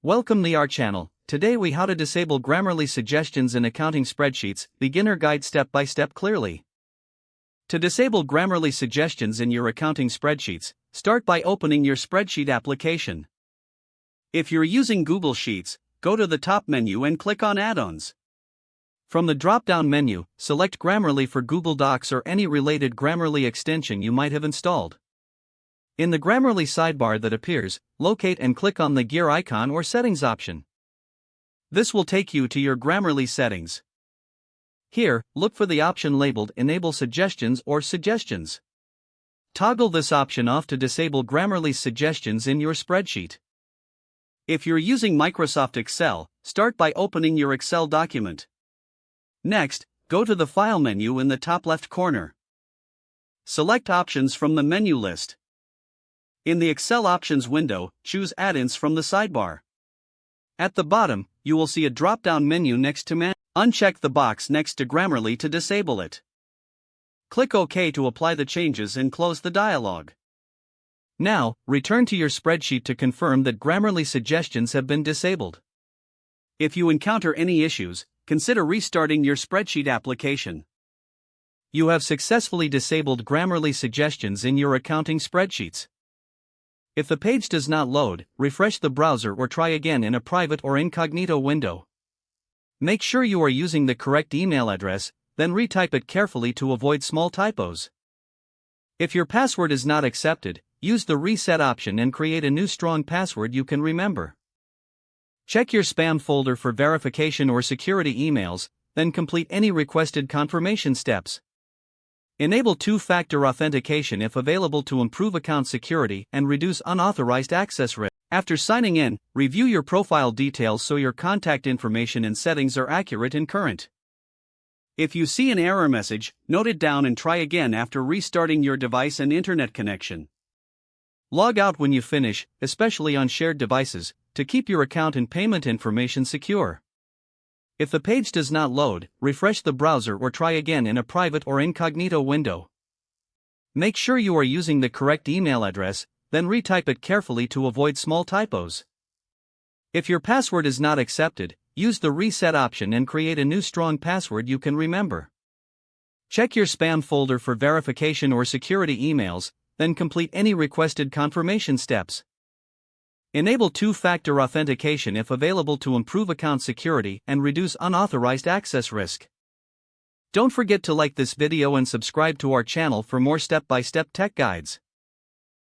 Welcome to our channel. Today we how to disable Grammarly suggestions in accounting spreadsheets, beginner guide step by step clearly. To disable Grammarly suggestions in your accounting spreadsheets, start by opening your spreadsheet application. If you're using Google Sheets, go to the top menu and click on Add-ons. From the drop-down menu, select Grammarly for Google Docs or any related Grammarly extension you might have installed. In the Grammarly sidebar that appears, locate and click on the gear icon or settings option. This will take you to your Grammarly settings. Here, look for the option labeled Enable Suggestions or Suggestions. Toggle this option off to disable Grammarly's suggestions in your spreadsheet. If you're using Microsoft Excel, start by opening your Excel document. Next, go to the File menu in the top left corner. Select Options from the menu list. In the Excel Options window, choose Add-ins from the sidebar. At the bottom, you will see a drop-down menu next to Manage. Uncheck the box next to Grammarly to disable it. Click OK to apply the changes and close the dialog. Now, return to your spreadsheet to confirm that Grammarly suggestions have been disabled. If you encounter any issues, consider restarting your spreadsheet application. You have successfully disabled Grammarly suggestions in your accounting spreadsheets. If the page does not load, refresh the browser or try again in a private or incognito window. Make sure you are using the correct email address, then retype it carefully to avoid small typos. If your password is not accepted, use the reset option and create a new strong password you can remember. Check your spam folder for verification or security emails, then complete any requested confirmation steps. Enable two-factor authentication if available to improve account security and reduce unauthorized access risk. After signing in, review your profile details so your contact information and settings are accurate and current. If you see an error message, note it down and try again after restarting your device and internet connection. Log out when you finish, especially on shared devices, to keep your account and payment information secure. If the page does not load, refresh the browser or try again in a private or incognito window. Make sure you are using the correct email address, then retype it carefully to avoid small typos. If your password is not accepted, use the reset option and create a new strong password you can remember. Check your spam folder for verification or security emails, then complete any requested confirmation steps. Enable two-factor authentication if available to improve account security and reduce unauthorized access risk. Don't forget to like this video and subscribe to our channel for more step-by-step tech guides.